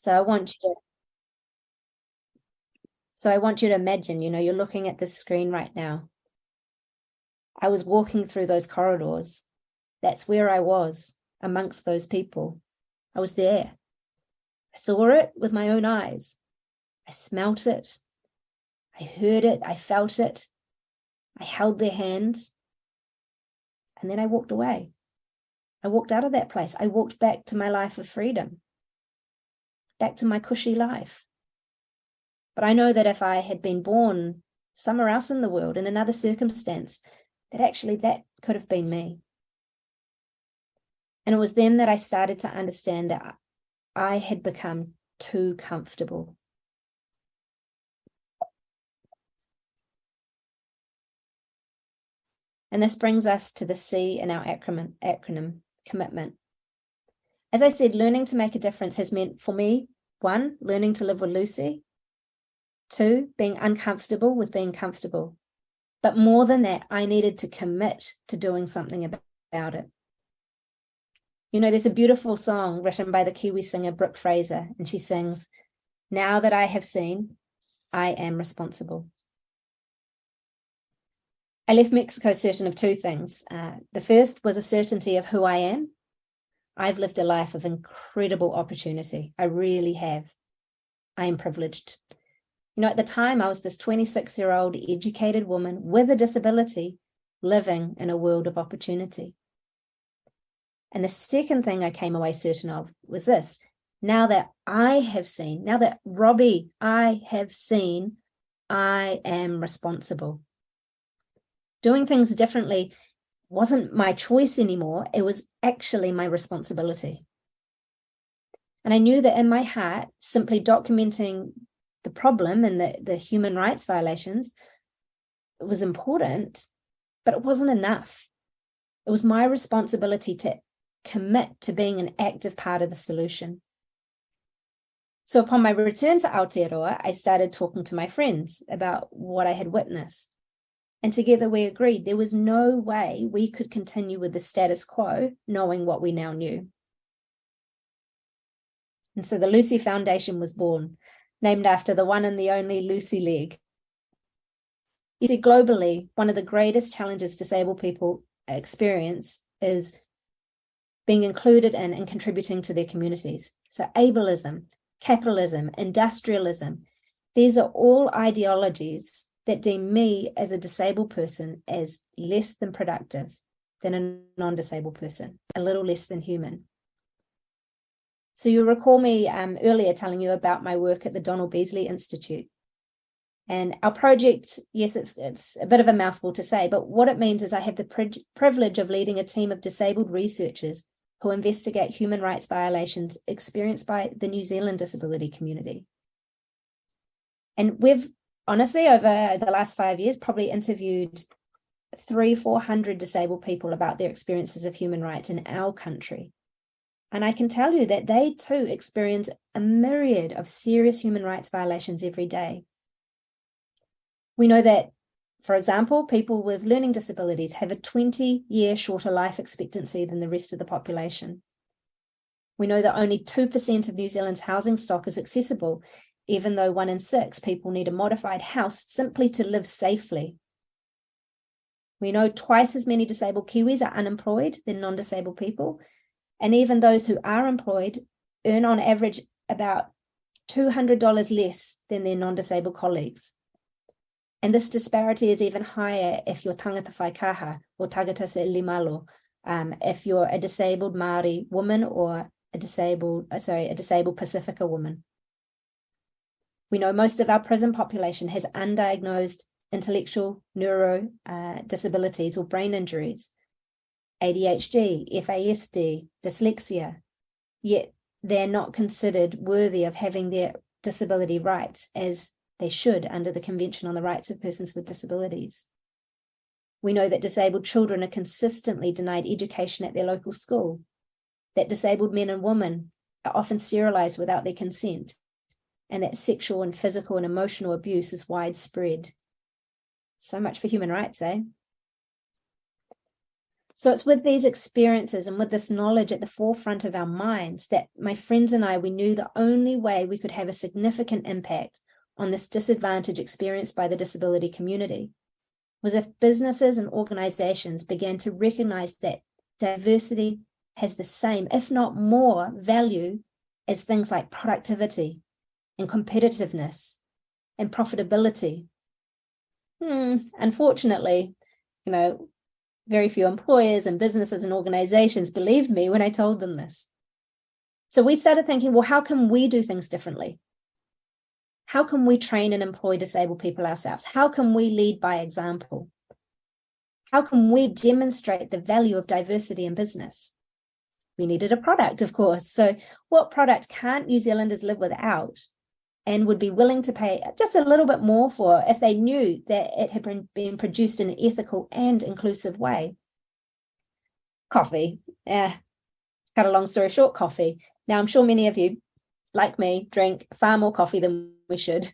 So I want you to imagine, you're looking at this screen right now. I was walking through those corridors. That's where I was, amongst those people. I was there. I saw it with my own eyes. I smelt it. I heard it. I felt it. I held their hands. And then I walked away. I walked out of that place. I walked back to my life of freedom, back to my cushy life. But I know that if I had been born somewhere else in the world, in another circumstance, that could have been me. And it was then that I started to understand that I had become too comfortable. And this brings us to the C in our acronym, commitment. As I said, learning to make a difference has meant for me, 1, learning to live with Lucy. 2, being uncomfortable with being comfortable. But more than that, I needed to commit to doing something about it. There's a beautiful song written by the Kiwi singer Brooke Fraser, and she sings, "Now that I have seen, I am responsible." I left Mexico certain of 2 things. The first was a certainty of who I am. I've lived a life of incredible opportunity. I really have. I am privileged. At the time, I was this 26-year-old educated woman with a disability living in a world of opportunity. And the second thing I came away certain of was this: now that Robbie, I have seen, I am responsible. Doing things differently wasn't my choice anymore. It was actually my responsibility. And I knew that in my heart, simply documenting the problem and the human rights violations was important, but it wasn't enough. It was my responsibility to commit to being an active part of the solution. So upon my return to Aotearoa, I started talking to my friends about what I had witnessed. And together we agreed there was no way we could continue with the status quo, knowing what we now knew. And so the Lucy Foundation was born, named after the one and the only Lucy Legg. You see, globally, one of the greatest challenges disabled people experience is being included in and contributing to their communities. So ableism, capitalism, industrialism, these are all ideologies that deem me as a disabled person as less than productive than a non-disabled person, a little less than human. So you recall me earlier telling you about my work at the Donald Beasley Institute. And our project, yes, it's a bit of a mouthful to say, but what it means is I have the privilege of leading a team of disabled researchers who investigate human rights violations experienced by the New Zealand disability community. And we've honestly, over the last 5 years, probably interviewed 300-400 disabled people about their experiences of human rights in our country. And I can tell you that they too experience a myriad of serious human rights violations every day. We know that, for example, people with learning disabilities have a 20-year shorter life expectancy than the rest of the population. We know that only 2% of New Zealand's housing stock is accessible, even though 1 in 6 people need a modified house simply to live safely. We know twice as many disabled Kiwis are unemployed than non-disabled people, and even those who are employed earn on average about $200 less than their non-disabled colleagues. And this disparity is even higher if you're tangata whaikaha or tagata se limalo, if you're a disabled Māori woman or a disabled Pacifica woman. We know most of our prison population has undiagnosed intellectual neuro disabilities or brain injuries, ADHD, FASD, dyslexia, yet they're not considered worthy of having their disability rights as they should under the Convention on the Rights of Persons with Disabilities. We know that disabled children are consistently denied education at their local school, that disabled men and women are often sterilized without their consent, and that sexual and physical and emotional abuse is widespread. So much for human rights, eh? So it's with these experiences and with this knowledge at the forefront of our minds that my friends and I, we knew the only way we could have a significant impact on this disadvantage experienced by the disability community was if businesses and organizations began to recognize that diversity has the same, if not more, value as things like productivity and competitiveness and profitability. Unfortunately, very few employers and businesses and organizations believed me when I told them this. So we started thinking, well, how can we do things differently? How can we train and employ disabled people ourselves? How can we lead by example? How can we demonstrate the value of diversity in business? We needed a product, of course. So what product can't New Zealanders live without and would be willing to pay just a little bit more for if they knew that it had been produced in an ethical and inclusive way? Coffee. To cut a long story short, coffee. Now, I'm sure many of you, like me, drink far more coffee than we should.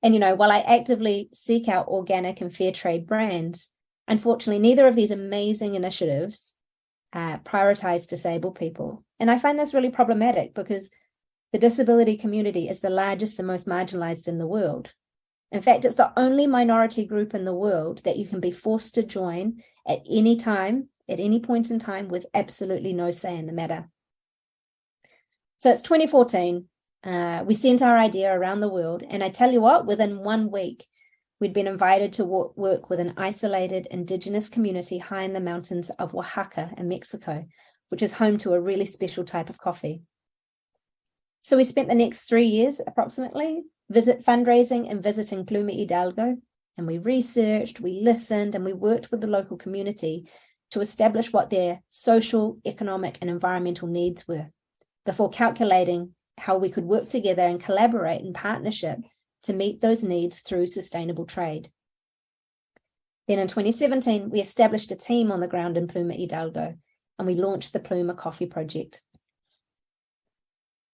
And, while I actively seek out organic and fair trade brands, unfortunately, neither of these amazing initiatives prioritize disabled people. And I find this really problematic because the disability community is the largest and most marginalized in the world. In fact, it's the only minority group in the world that you can be forced to join at any time, at any point in time, with absolutely no say in the matter. So it's 2014. We sent our idea around the world. And I tell you what, within 1 week, we'd been invited to work with an isolated indigenous community high in the mountains of Oaxaca in Mexico, which is home to a really special type of coffee. So we spent the next 3 years approximately fundraising and visiting Pluma Hidalgo, and we researched, we listened, and we worked with the local community to establish what their social, economic, and environmental needs were before calculating how we could work together and collaborate in partnership to meet those needs through sustainable trade. Then in 2017, we established a team on the ground in Pluma Hidalgo, and we launched the Pluma Coffee Project.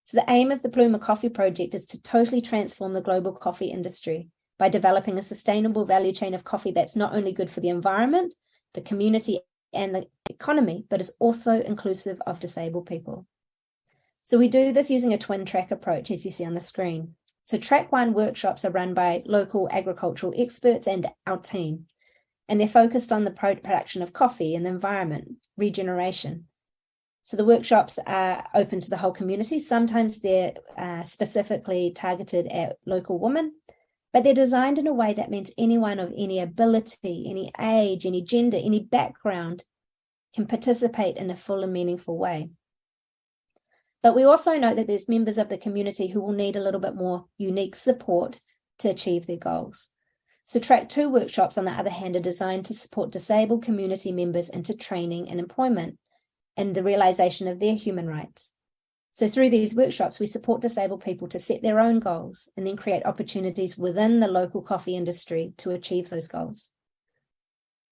So the aim of the Pluma Coffee Project is to totally transform the global coffee industry by developing a sustainable value chain of coffee that's not only good for the environment, the community, and the economy, but is also inclusive of disabled people. So we do this using a twin track approach, as you see on the screen. So track 1 workshops are run by local agricultural experts and our team, and they're focused on the production of coffee and the environment, regeneration. So the workshops are open to the whole community. Sometimes they're specifically targeted at local women, but they're designed in a way that means anyone of any ability, any age, any gender, any background can participate in a full and meaningful way. But we also know that there's members of the community who will need a little bit more unique support to achieve their goals. So track 2 workshops, on the other hand, are designed to support disabled community members into training and employment and the realization of their human rights. So through these workshops, we support disabled people to set their own goals and then create opportunities within the local coffee industry to achieve those goals.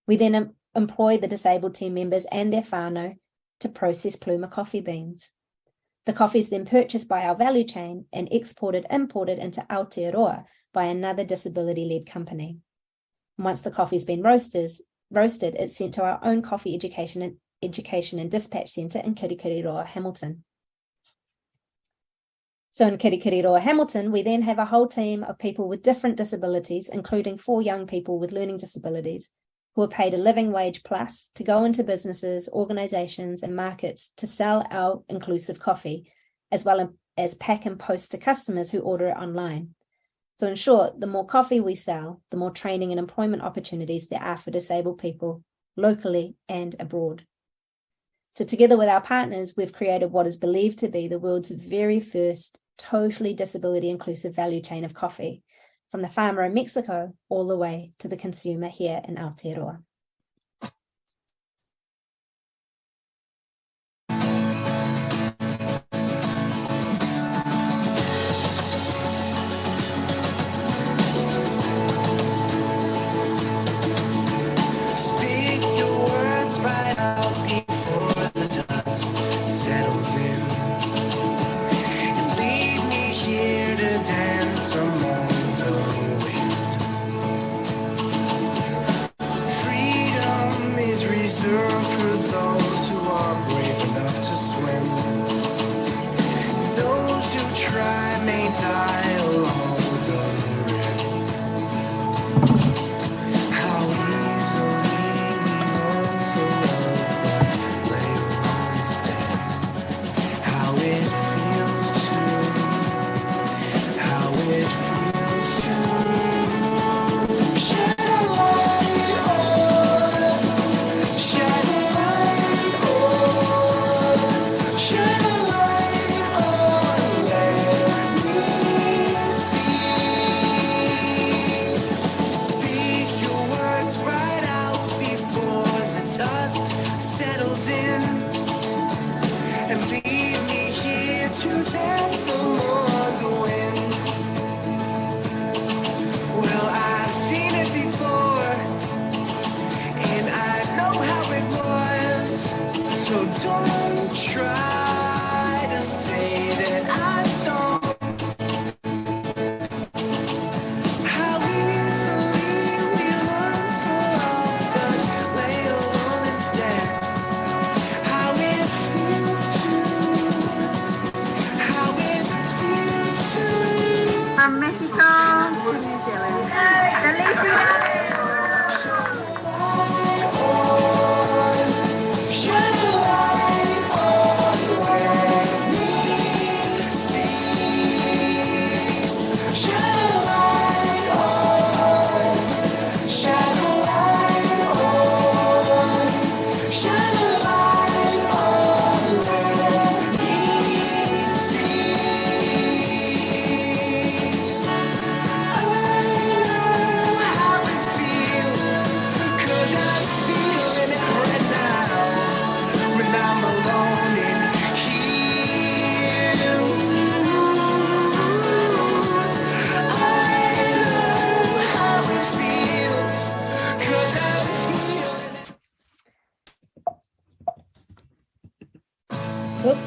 We then employ the disabled team members and their whānau to process Pluma coffee beans. The coffee is then purchased by our value chain and imported into Aotearoa by another disability-led company. And once the coffee's been roasted, it's sent to our own coffee education and dispatch centre in Kirikiriroa, Hamilton. So in Kirikiriroa, Hamilton, we then have a whole team of people with different disabilities, including 4 young people with learning disabilities, who are paid a living wage plus to go into businesses, organisations and markets to sell our inclusive coffee, as well as pack and post to customers who order it online. So in short, the more coffee we sell, the more training and employment opportunities there are for disabled people, locally and abroad. So together with our partners, we've created what is believed to be the world's very first totally disability inclusive value chain of coffee, from the farmer in Mexico all the way to the consumer here in Aotearoa. Free may die along the rim. How easily we learn to love, but lay alone instead. How it feels to shed a light on, shed a light on, shed a light on, let me see. Speak your words right out before the dust settles in, and leave me here to dance among the wind. Well, I've seen it before, and I know how it was, so don't try to say that I don't. How easily we learn to love, but lay alone instead. How it feels to From Mexico to New Zealand. shed a light on, let me see. Shed a light on, shed a light on, shed a light on, let me see. I know how it feels, 'cause I'm feeling it right now, when I'm alone in here. I know how it feels, 'cause I'm feeling it. Whoop.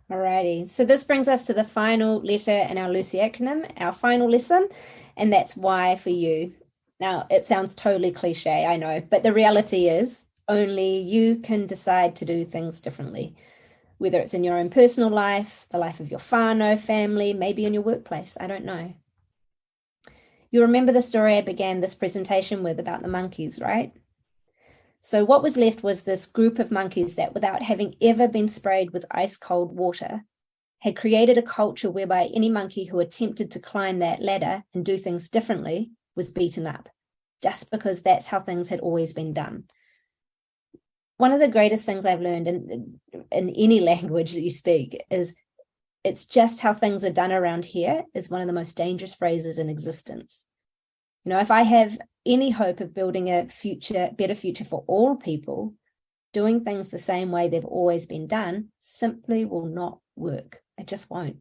Alrighty, so this brings us to the final letter in our Lucy acronym, our final lesson, and that's Y for you. Now, it sounds totally cliche, I know, but the reality is only you can decide to do things differently, whether it's in your own personal life, the life of your whānau, family, maybe in your workplace, I don't know. You remember the story I began this presentation with about the monkeys, right? So what was left was this group of monkeys that, without having ever been sprayed with ice cold water, had created a culture whereby any monkey who attempted to climb that ladder and do things differently was beaten up, just because that's how things had always been done. One of the greatest things I've learned in any language that you speak is it's just how things are done around here is one of the most dangerous phrases in existence. You know, if I have any hope of building a better future for all people, doing things the same way they've always been done simply will not work. It just won't.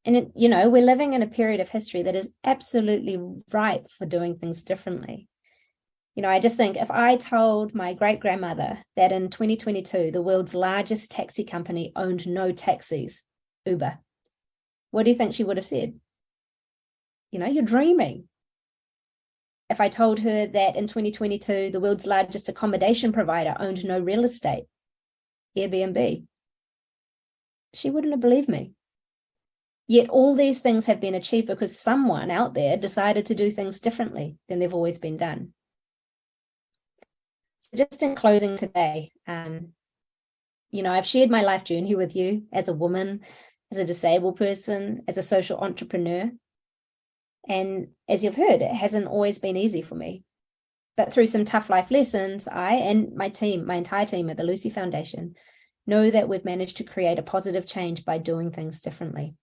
And, we're living in a period of history that is absolutely ripe for doing things differently. I just think if I told my great-grandmother that in 2022, the world's largest taxi company owned no taxis, Uber, what do you think she would have said? You're dreaming. If I told her that in 2022, the world's largest accommodation provider owned no real estate, Airbnb, she wouldn't have believed me. Yet all these things have been achieved because someone out there decided to do things differently than they've always been done. So just in closing today, I've shared my life journey with you as a woman, as a disabled person, as a social entrepreneur. And as you've heard, it hasn't always been easy for me. But through some tough life lessons, I and my entire team at the Lucy Foundation, know that we've managed to create a positive change by doing things differently.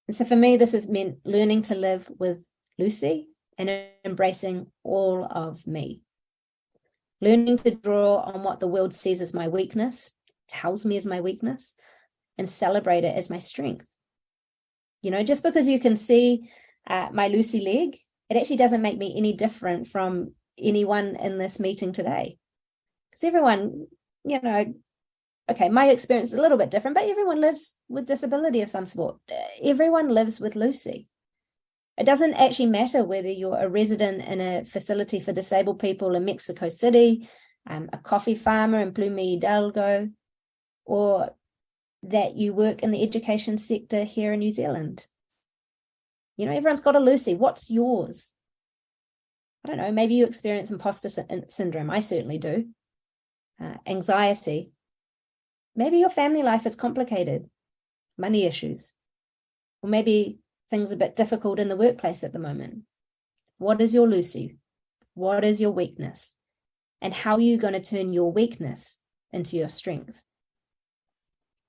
And so for me, this has meant learning to live with Lucy and embracing all of me. Learning to draw on what the world sees as my weakness, tells me is my weakness, and celebrate it as my strength. Just because you can see my Lucy leg, it actually doesn't make me any different from anyone in this meeting today. Because everyone, okay, my experience is a little bit different, but everyone lives with disability of some sort. Everyone lives with Lucy. It doesn't actually matter whether you're a resident in a facility for disabled people in Mexico City, a coffee farmer in Plume Hidalgo, or that you work in the education sector here in New Zealand. You know, everyone's got a Lucy. What's yours? I don't know, maybe you experience imposter syndrome. I certainly do. Anxiety. Maybe your family life is complicated, money issues, or maybe things are a bit difficult in the workplace at the moment. What is your Lucy? What is your weakness? And how are you going to turn your weakness into your strength?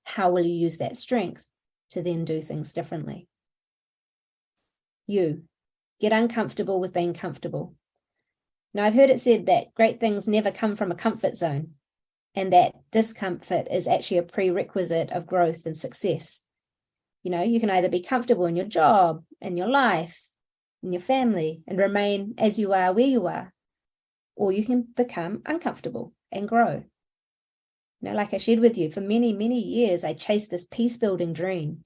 How will you use that strength to then do things differently? You get uncomfortable with being comfortable. Now, I've heard it said that great things never come from a comfort zone, and that discomfort is actually a prerequisite of growth and success. You know, you can either be comfortable in your job, in your life, in your family, and remain as you are where you are, or you can become uncomfortable and grow. You know, like I shared with you, for many, many years, I chased this peace-building dream.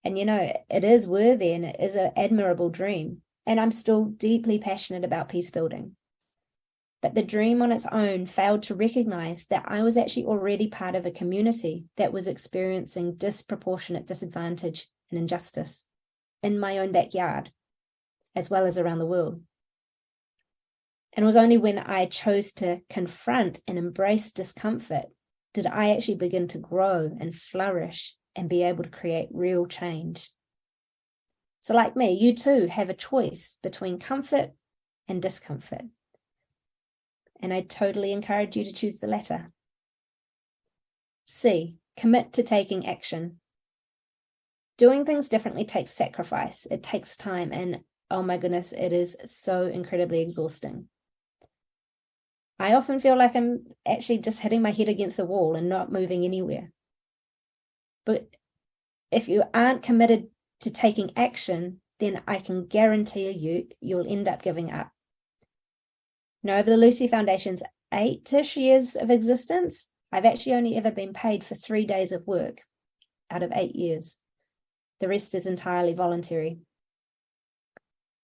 And, you know, it is worthy and it is an admirable dream. And I'm still deeply passionate about peace building. But the dream on its own failed to recognize that I was actually already part of a community that was experiencing disproportionate disadvantage and injustice in my own backyard, as well as around the world. And it was only when I chose to confront and embrace discomfort did I actually begin to grow and flourish and be able to create real change. So like me, you too have a choice between comfort and discomfort. And I totally encourage you to choose the latter. C, commit to taking action. Doing things differently takes sacrifice. It takes time. And oh my goodness, it is so incredibly exhausting. I often feel like I'm actually just hitting my head against the wall and not moving anywhere. But if you aren't committed to taking action, then I can guarantee you'll end up giving up. Now, over the Lucy Foundation's 8-ish years of existence, I've actually only ever been paid for 3 days of work out of 8 years. The rest is entirely voluntary.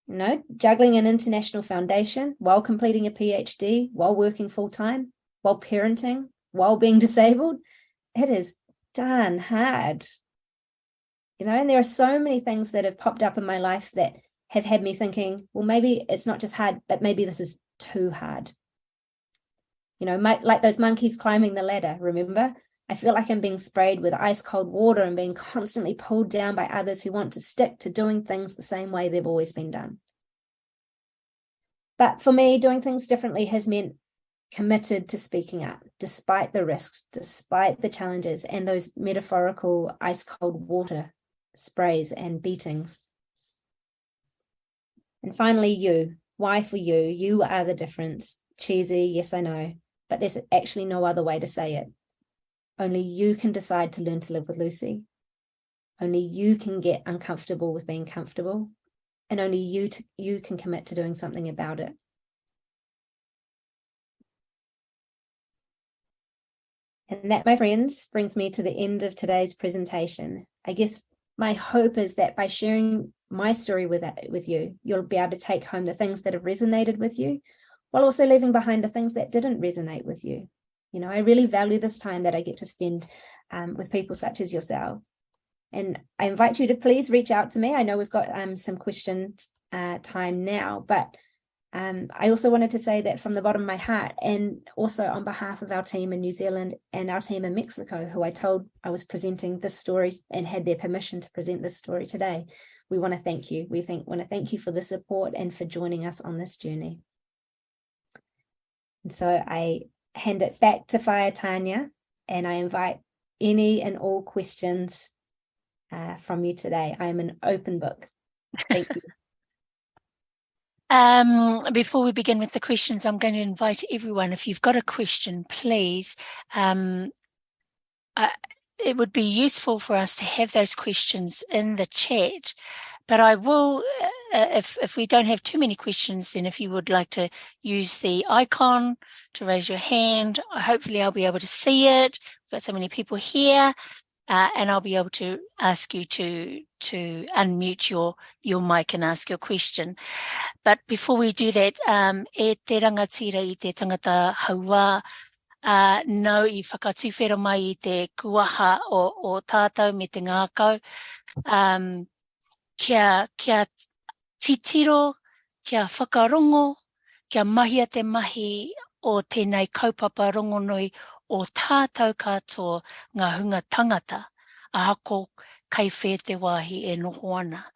You know, juggling an international foundation while completing a PhD, while working full-time, while parenting, while being disabled, it is darn hard. You know, and there are so many things that have popped up in my life that have had me thinking, well, maybe it's not just hard, but maybe this is too hard. You know, like those monkeys climbing the ladder, remember? I feel like I'm being sprayed with ice cold water and being constantly pulled down by others who want to stick to doing things the same way they've always been done. But for me, doing things differently has meant committed to speaking up, despite the risks, despite the challenges and those metaphorical ice cold water sprays and beatings. And finally, you. Why for you? You are the difference. Cheesy, yes, I know, but there's actually no other way to say it. Only you can decide to learn to live with Lucy. Only you can get uncomfortable with being comfortable. And only you can commit to doing something about it. And that, my friends, brings me to the end of today's presentation. I guess my hope is that by sharing my story with you, you'll be able to take home the things that have resonated with you, while also leaving behind the things that didn't resonate with you. You know, I really value this time that I get to spend with people such as yourself. And I invite you to please reach out to me. I know we've got some questions time now, but I also wanted to say that from the bottom of my heart, and also on behalf of our team in New Zealand and our team in Mexico, who I told I was presenting this story and had their permission to present this story today, we want to thank you. We want to thank you for the support and for joining us on this journey. And so I hand it back to Whaia Tanya, and I invite any and all questions from you today. I am an open book. Thank you. Before we begin with the questions, I'm going to invite everyone, if you've got a question, please, it would be useful for us to have those questions in the chat, but I will, if we don't have too many questions, then if you would like to use the icon to raise your hand, hopefully I'll be able to see it. We've got so many people here. And I'll be able to ask you to unmute your mic and ask your question. But before we do that, e te rangatira I te tangata haua nau I whakatuwhera mai I te kuaha o tātou me te ngākau. Kia titiro, kia whakarongo, kia mahia te mahi o tēnei kaupapa rongonui o tātou katoa ngā hunga tangata, ahako kei whē te wāhi e noho ana.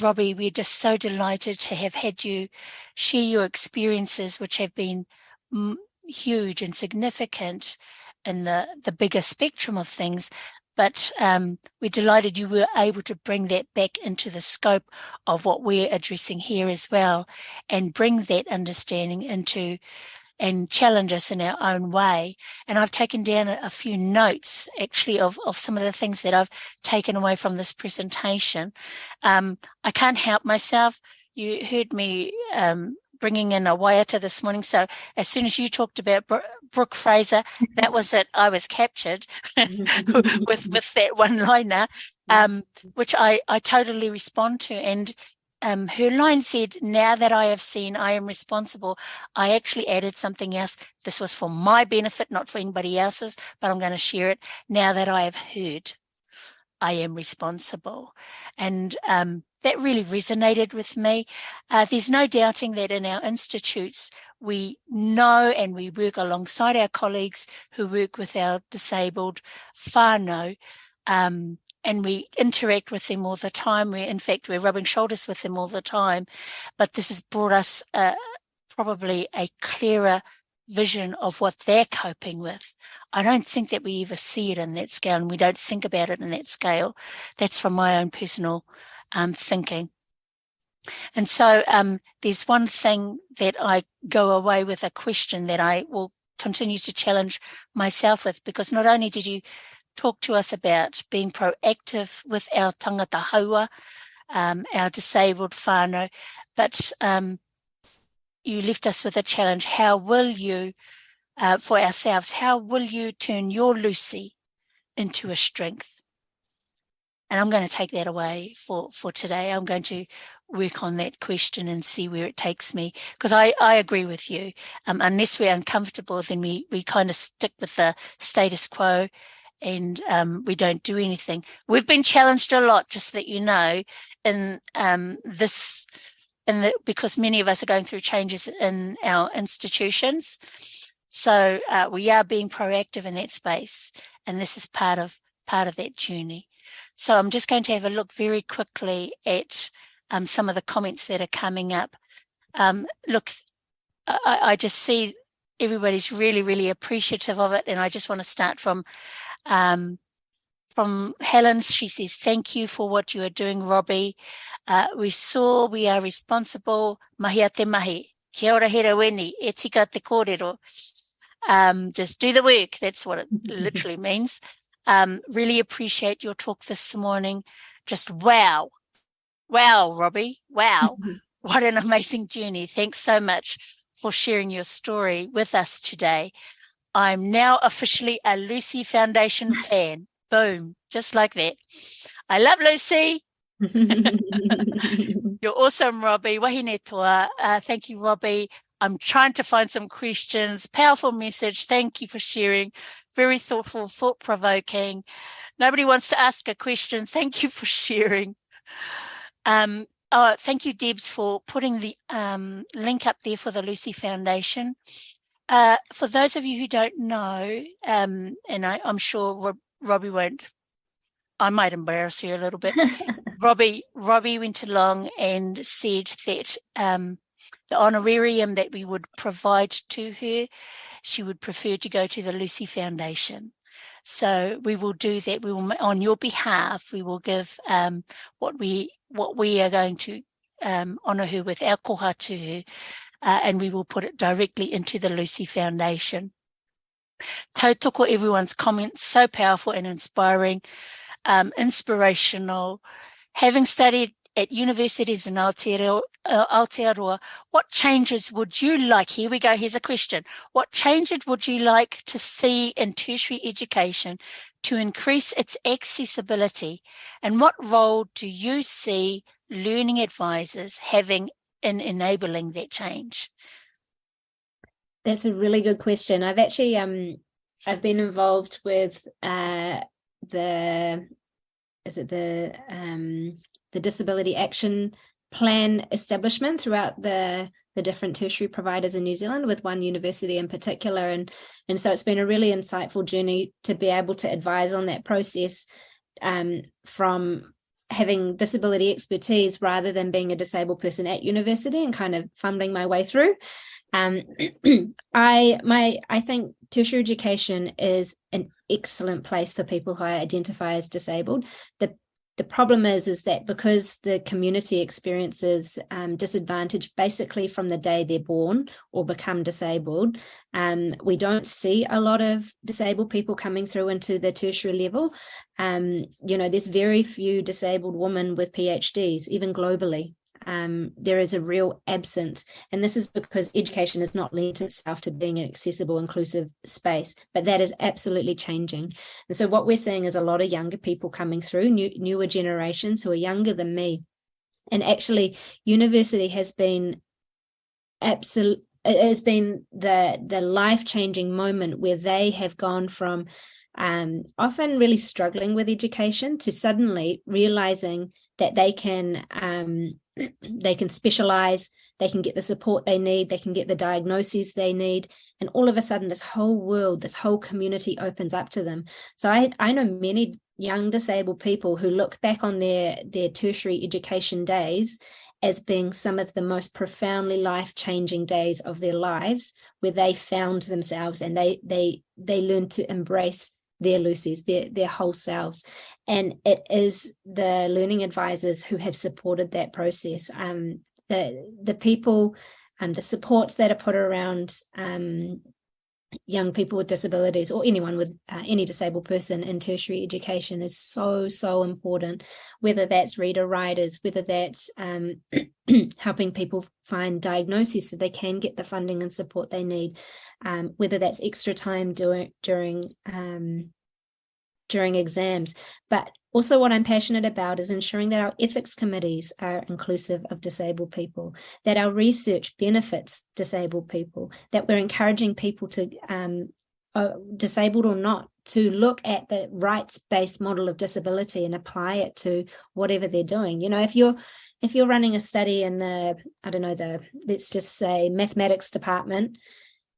Robbie, we're just so delighted to have had you share your experiences, which have been huge and significant in the bigger spectrum of things. But we're delighted you were able to bring that back into the scope of what we're addressing here as well, and bring that understanding into and challenge us in our own way. And I've taken down a few notes, actually, of some of the things that I've taken away from this presentation. I can't help myself. You heard me bringing in a waiata this morning. So as soon as you talked about Brooke Fraser, that was it. I was captured with that one-liner, which I totally respond to. And her line said, now that I have seen I am responsible. I actually added something else. This was for my benefit, not for anybody else's, but I'm going to share it. Now that I have heard I am responsible. And that really resonated with me. There's no doubting that in our institutes, we know and we work alongside our colleagues who work with our disabled whānau, and we interact with them all the time. In fact, we're rubbing shoulders with them all the time. But this has brought us probably a clearer vision of what they're coping with. I don't think that we ever see it in that scale, and we don't think about it in that scale. That's from my own personal thinking. And so there's one thing that I go away with, a question that I will continue to challenge myself with, because not only did you talk to us about being proactive with our tangata haua, our disabled whānau, but you left us with a challenge. How will you, for ourselves, how will you turn your Lucy into a strength? And I'm going to take that away for today. I'm going to work on that question and see where it takes me, because I agree with you. Unless we're uncomfortable, then we kind of stick with the status quo, and we don't do anything. We've been challenged a lot, just that you know, in this, because many of us are going through changes in our institutions. So we are being proactive in that space, and this is part of that journey. So I'm just going to have a look very quickly at some of the comments that are coming up. Look, I just see everybody's really, really appreciative of it, and I just want to start from Helen. She says, thank you for what you are doing, Robbie. We are responsible. Mahi a te mahi. Kia ora hera weni, e tika te kōrero. Just do the work. That's what it literally means. Really appreciate your talk this morning. Just wow. Wow, Robbie. Wow. What an amazing journey. Thanks so much for sharing your story with us today. I'm now officially a Lucy Foundation fan. Boom. Just like that. I love Lucy. You're awesome, Robbie. Wahine toa. Thank you, Robbie. I'm trying to find some questions. Powerful message. Thank you for sharing. Very thoughtful, thought-provoking. Nobody wants to ask a question. Thank you for sharing. Thank you, Debs, for putting the link up there for the Lucy Foundation. For those of you who don't know, and I'm sure Robbie won't, I might embarrass her a little bit. Robbie went along and said that the honorarium that we would provide to her, she would prefer to go to the Lucy Foundation. So we will do that. We will, on your behalf, we will give what we are going to honour her with, our koha to her, and we will put it directly into the Lucy Foundation. Tautoko everyone's comments, so powerful and inspiring, inspirational. Having studied at universities in Aotearoa, what changes would you like? Here we go, here's a question. What changes would you like to see in tertiary education to increase its accessibility? And what role do you see learning advisors having in enabling that change? That's a really good question. I've actually I've been involved with the Disability Action Plan establishment throughout the different tertiary providers in New Zealand, with one university in particular, and so it's been a really insightful journey to be able to advise on that process from having disability expertise rather than being a disabled person at university and kind of fumbling my way through. I think tertiary education is an excellent place for people who identify as disabled. The problem is that because the community experiences disadvantage basically from the day they're born or become disabled, we don't see a lot of disabled people coming through into the tertiary level. There's very few disabled women with PhDs, even globally. There is a real absence, and this is because education has not lent itself to being an accessible, inclusive space, but that is absolutely changing. And so what we're seeing is a lot of younger people coming through, newer generations who are younger than me. And actually, university has been it has been the life-changing moment where they have gone from often really struggling with education to suddenly realizing that they can specialize, they can get the support they need, they can get the diagnoses they need, and all of a sudden this whole world, this whole community opens up to them. So I know many young disabled people who look back on their tertiary education days as being some of the most profoundly life-changing days of their lives, where they found themselves and they learned to embrace their Lucies, their whole selves. And it is the learning advisors who have supported that process. The people and the supports that are put around young people with disabilities, or anyone with any disabled person in tertiary education, is so important, whether that's reader writers, whether that's helping people find diagnoses so they can get the funding and support they need, whether that's extra time during exams. But also what I'm passionate about is ensuring that our ethics committees are inclusive of disabled people, that our research benefits disabled people, that we're encouraging people to, disabled or not, to look at the rights-based model of disability and apply it to whatever they're doing. If you're running a study in let's just say mathematics department,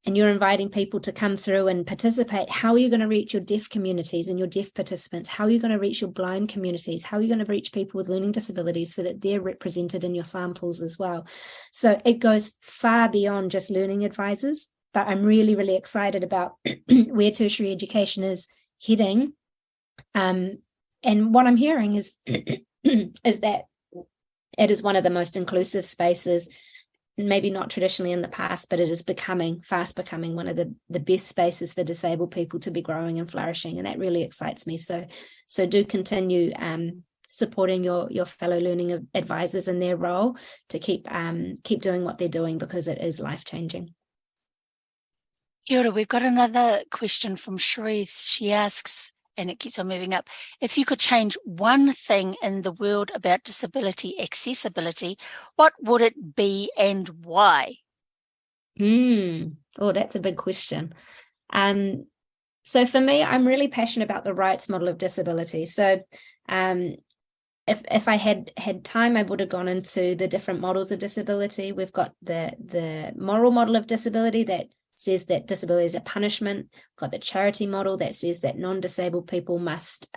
and you're inviting people to come through and participate, how are you going to reach your deaf communities and your deaf participants? How are you going to reach your blind communities? How are you going to reach people with learning disabilities so that they're represented in your samples as well? So it goes far beyond just learning advisors, but I'm really, really excited about where tertiary education is heading. And what I'm hearing is that it is one of the most inclusive spaces, maybe not traditionally in the past, but it is fast becoming one of the best spaces for disabled people to be growing and flourishing. And that really excites me. So do continue supporting your fellow learning advisors in their role to keep doing what they're doing, because it is life-changing. Kia ora, we've got another question from Sheree. She asks, and it keeps on moving up, if you could change one thing in the world about disability accessibility, what would it be and why? Oh, that's a big question. So for me, I'm really passionate about the rights model of disability. So if I had time, I would have gone into the different models of disability. We've got the moral model of disability that says that disability is a punishment. We've got the charity model that says that non-disabled people must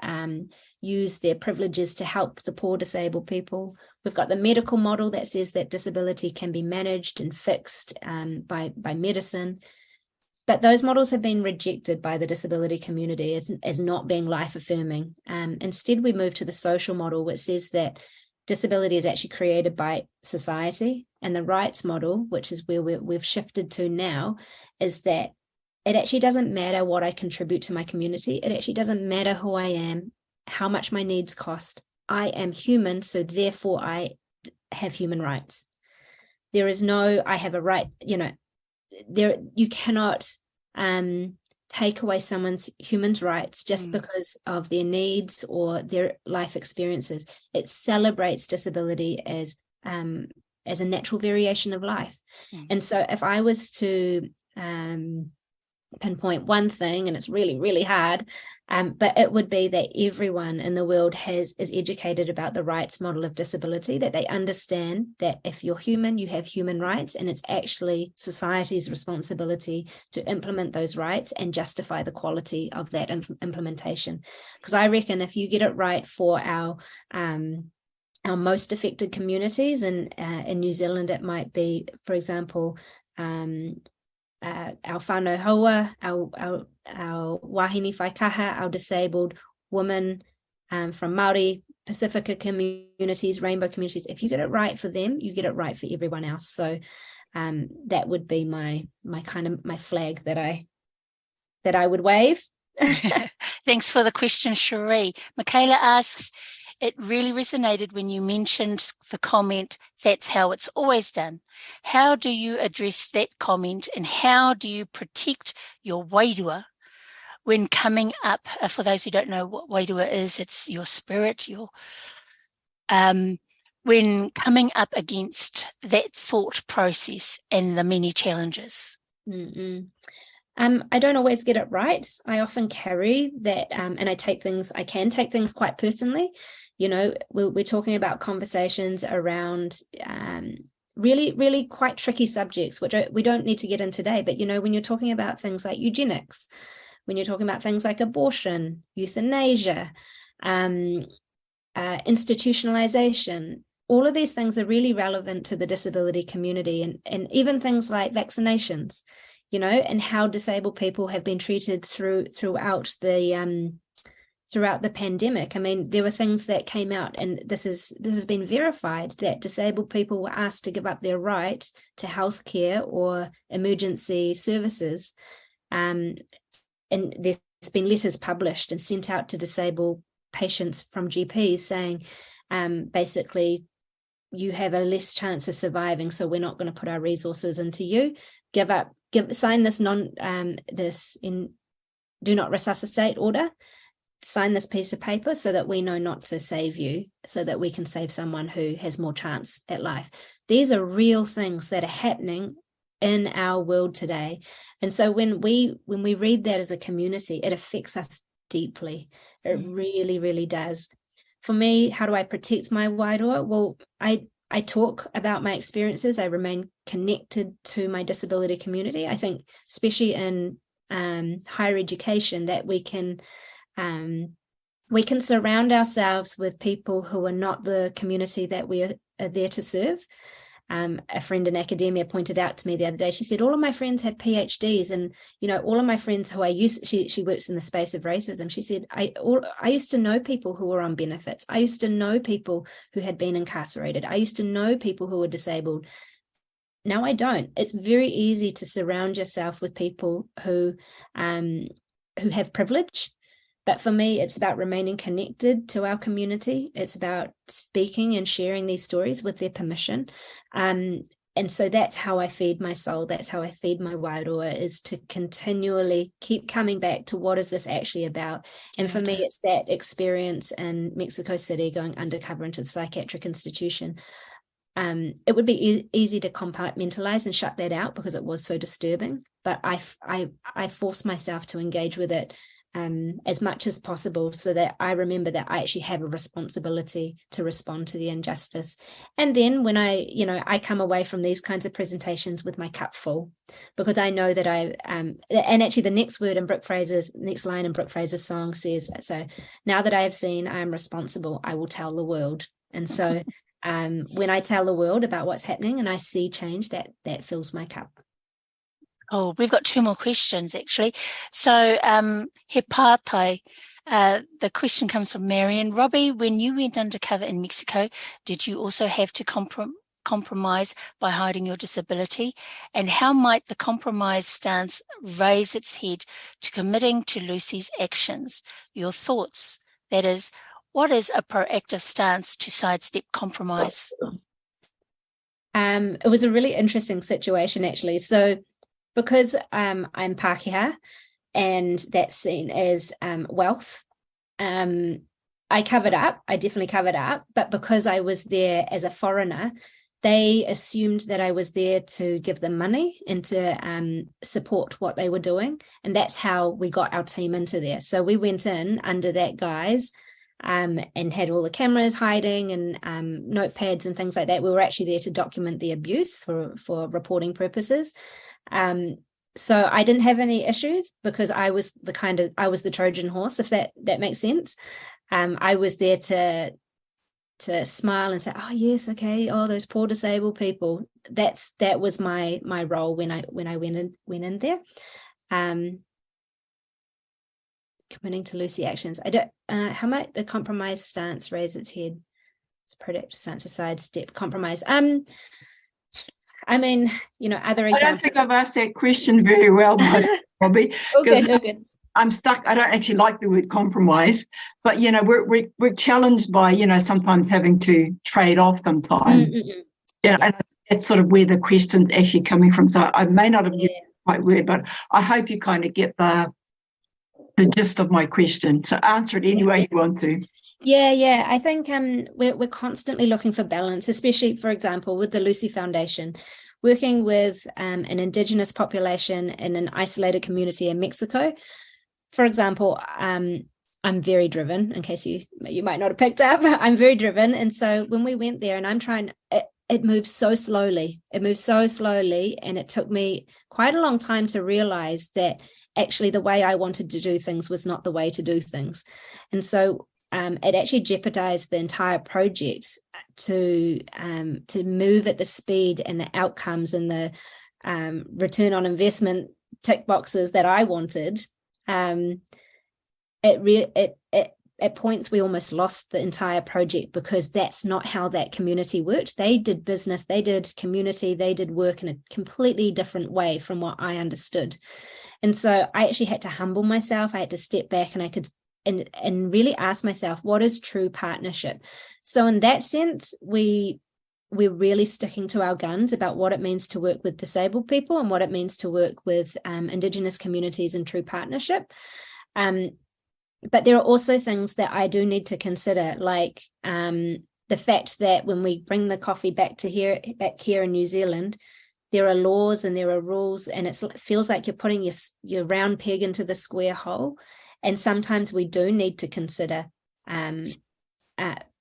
use their privileges to help the poor disabled people. We've got the medical model that says that disability can be managed and fixed by medicine. But those models have been rejected by the disability community as not being life-affirming. Instead, we move to the social model, which says that disability is actually created by society, and the rights model, which is where we've shifted to now, is that it actually doesn't matter what I contribute to my community. It actually doesn't matter who I am, how much my needs cost. I am human, so therefore I have human rights. There is no, I have a right, you cannot take away someone's human rights just because of their needs or their life experiences. It celebrates disability as a natural variation of life. And so if I was to pinpoint one thing, and it's really, really hard, but it would be that everyone in the world is educated about the rights model of disability, that they understand that if you're human, you have human rights, and it's actually society's responsibility to implement those rights and justify the quality of that implementation. Because I reckon if you get it right for our most affected communities, and in New Zealand it might be, for example, our whānau haua, our wahine whaikaha, our disabled women from Māori, Pacifica communities, rainbow communities. If you get it right for them, you get it right for everyone else. So that would be my flag that I would wave. Thanks for the question, Cherie. Michaela asks, it really resonated when you mentioned the comment, "That's how it's always done." How do you address that comment, and how do you protect your wairua when coming up? For those who don't know what wairua is, it's your spirit, when coming up against that thought process and the many challenges. I don't always get it right. I often carry that, and I can take things quite personally. You know, we're talking about conversations around really, really quite tricky subjects, which we don't need to get in today. But, you know, when you're talking about things like eugenics, when you're talking about things like abortion, euthanasia, institutionalization, all of these things are really relevant to the disability community, and even things like vaccinations, you know, and how disabled people have been treated throughout the pandemic. I mean, there were things that came out, and this has been verified, that disabled people were asked to give up their right to healthcare or emergency services. And there's been letters published and sent out to disabled patients from GPs saying, basically, you have a less chance of surviving, so we're not going to put our resources into you. Sign this do not resuscitate order. Sign this piece of paper so that we know not to save you, so that we can save someone who has more chance at life. These are real things that are happening in our world today. And so when we read that as a community, it affects us deeply. It really, really does. For me, how do I protect my wairua? Well, I talk about my experiences. I remain connected to my disability community. I think, especially in higher education, that we can surround ourselves with people who are not the community that we are there to serve. A friend in academia pointed out to me the other day, she said, all of my friends had PhDs, and, you know, all of my friends who she works in the space of racism. She said, I used to know people who were on benefits. I used to know people who had been incarcerated. I used to know people who were disabled. Now I don't. It's very easy to surround yourself with people who have privilege. But for me, it's about remaining connected to our community. It's about speaking and sharing these stories with their permission. And so that's how I feed my soul. That's how I feed my wairua, is to continually keep coming back to what is this actually about. And for me, it's that experience in Mexico City, going undercover into the psychiatric institution. It would be easy to compartmentalize and shut that out because it was so disturbing. But I forced myself to engage with it as much as possible, so that I remember that I actually have a responsibility to respond to the injustice. And then when I come away from these kinds of presentations with my cup full, because I know that and actually the next line in Brooke Fraser's song says, so now that I have seen I am responsible, I will tell the world. And so when I tell the world about what's happening and I see change, that fills my cup. Oh, we've got two more questions, actually. So, he pātai, the question comes from Marion. Robbie, when you went undercover in Mexico, did you also have to compromise by hiding your disability? And how might the compromise stance raise its head to committing to Lucy's actions? Your thoughts, that is, what is a proactive stance to sidestep compromise? It was a really interesting situation, actually. So, because I'm Pākehā, and that's seen as wealth, I definitely covered up, but because I was there as a foreigner, they assumed that I was there to give them money and to support what they were doing. And that's how we got our team into there. So we went in under that guise and had all the cameras hiding and notepads and things like that. We were actually there to document the abuse for reporting purposes. So I didn't have any issues because I was the Trojan horse, if that makes sense. I was there to smile and say, oh yes, okay, oh those poor disabled people. That was my role when I went in there. Committing to Lucy actions. I don't. How might the compromise stance raise its head? It's productive stance aside, step compromise. I mean, other examples. I don't think I've asked that question very well, Robbie. Okay. I'm stuck. I don't actually like the word compromise, but we're challenged by sometimes having to trade off sometimes. And that's sort of where the question's actually coming from. So I may not have used the right word, but I hope you kind of get the gist of my question. So answer it any way you want to. Yeah. I think we're constantly looking for balance, especially, for example, with the Lucy Foundation, working with an Indigenous population in an isolated community in Mexico. For example, I'm very driven, in case you might not have picked up, I'm very driven. And so when we went there and I'm trying, it moves so slowly. And it took me quite a long time to realize that actually the way I wanted to do things was not the way to do things. And so it actually jeopardized the entire project to move at the speed and the outcomes and the return on investment tick boxes that I wanted. At points we almost lost the entire project because that's not how that community worked. They did business, they did community, they did work in a completely different way from what I understood. And so I actually had to humble myself. I had to step back and really ask myself, what is true partnership? So in that sense, we're really sticking to our guns about what it means to work with disabled people and what it means to work with Indigenous communities in true partnership. But there are also things that I do need to consider, like the fact that when we bring the coffee back here in New Zealand, there are laws and there are rules, and it feels like you're putting your round peg into the square hole. And sometimes we do need to consider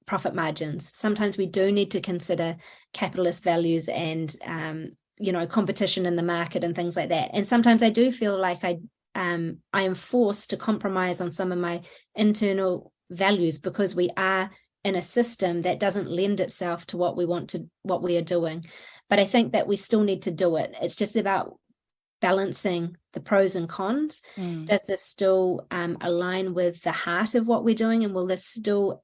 profit margins. Sometimes we do need to consider capitalist values and competition in the market and things like that. And sometimes I do feel like I am forced to compromise on some of my internal values because we are in a system that doesn't lend itself to what we are doing. But I think that we still need to do it. It's just about balancing the pros and cons. Does this still align with the heart of what we're doing, and will this still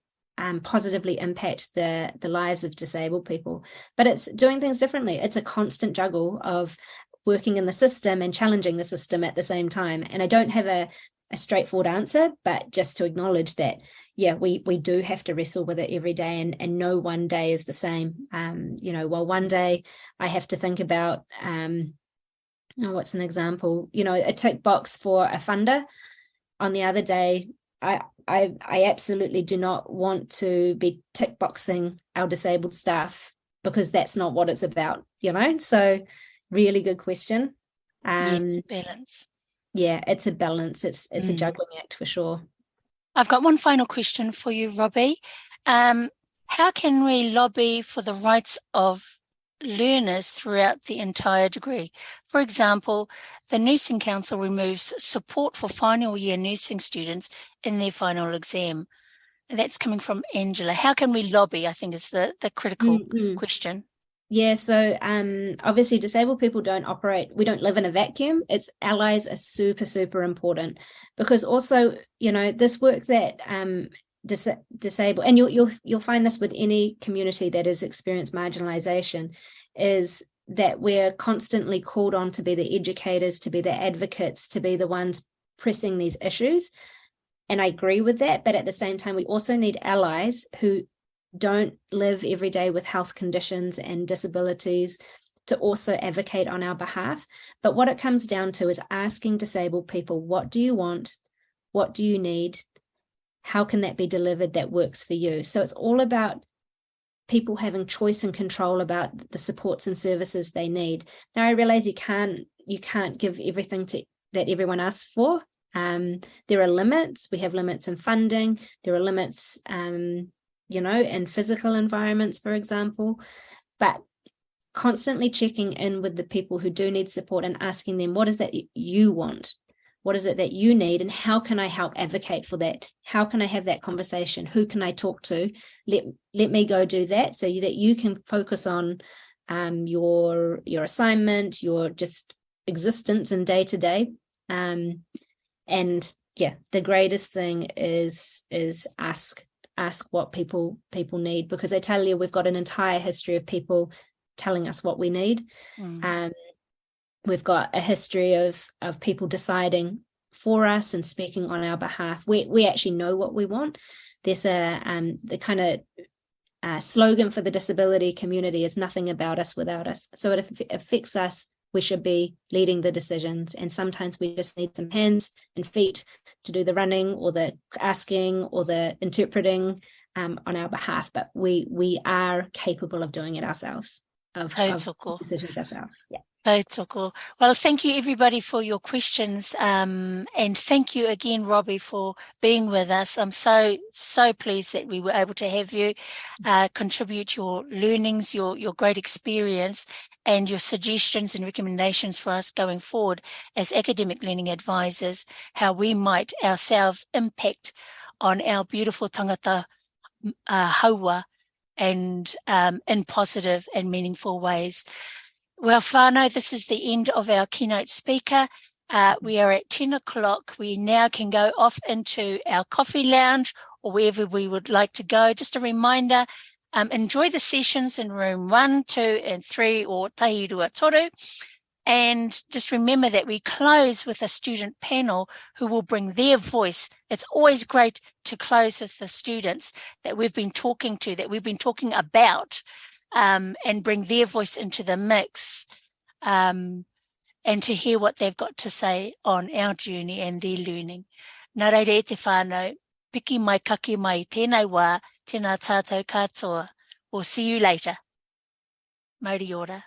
positively impact the lives of disabled people? But it's doing things differently. It's a constant juggle of working in the system and challenging the system at the same time. And I don't have a straightforward answer, but just to acknowledge that, we do have to wrestle with it every day, and no one day is the same. While one day I have to think about, what's an example? A tick box for a funder. On the other day, I absolutely do not want to be tick boxing our disabled staff because that's not what it's about, So really good question. Yes, balance. Yeah, it's a balance. It's a juggling act for sure. I've got one final question for you, Robbie. How can we lobby for the rights of learners throughout the entire degree? For example, the Nursing Council removes support for final year nursing students in their final exam. And that's coming from Angela. How can we lobby, I think, is the critical question. Yeah, so obviously disabled people we don't live in a vacuum. It's allies are super, super important because also, this work that disabled, and you'll find this with any community that has experienced marginalization, is that we're constantly called on to be the educators, to be the advocates, to be the ones pressing these issues. And I agree with that, but at the same time, we also need allies who don't live every day with health conditions and disabilities to also advocate on our behalf. But what it comes down to is asking disabled people, what do you want? What do you need? How can that be delivered that works for you? So it's all about people having choice and control about the supports and services they need. Now, I realize you can't give everything that everyone asks for. There are limits. We have limits in funding. There are limits, in physical environments, for example. But constantly checking in with the people who do need support and asking them, what is that you want? What is it that you need? And how can I help advocate for that? How can I have that conversation? Who can I talk to? Let me go do that so that you can focus on your assignment, your just existence and day to day. And yeah, the greatest thing is ask what people need, because I tell you, we've got an entire history of people telling us what we need. We've got a history of people deciding for us and speaking on our behalf. We actually know what we want. There's the kind of slogan for the disability community is nothing about us without us. So if it affects us, we should be leading the decisions. And sometimes we just need some hands and feet to do the running or the asking or the interpreting on our behalf. But we are capable of doing it ourselves, of decisions ourselves. Yeah. Tautoko. Well, thank you everybody for your questions, and thank you again, Robbie, for being with us. I'm so pleased that we were able to have you contribute your learnings, your great experience, and your suggestions and recommendations for us going forward as academic learning advisors, how we might ourselves impact on our beautiful tangata haua and in positive and meaningful ways. Well, whānau, this is the end of our keynote speaker. We are at 10 o'clock. We now can go off into our coffee lounge or wherever we would like to go. Just a reminder, enjoy the sessions in room 1, 2, and 3 or tahi rua toru. And just remember that we close with a student panel who will bring their voice. It's always great to close with the students that we've been talking to, that we've been talking about, and bring their voice into the mix, and to hear what they've got to say on our journey and their learning. Nā reira e te whānau, piki mai kake mai tēnei wā, tēnā tātou katoa. We'll see you later. Mauri ora.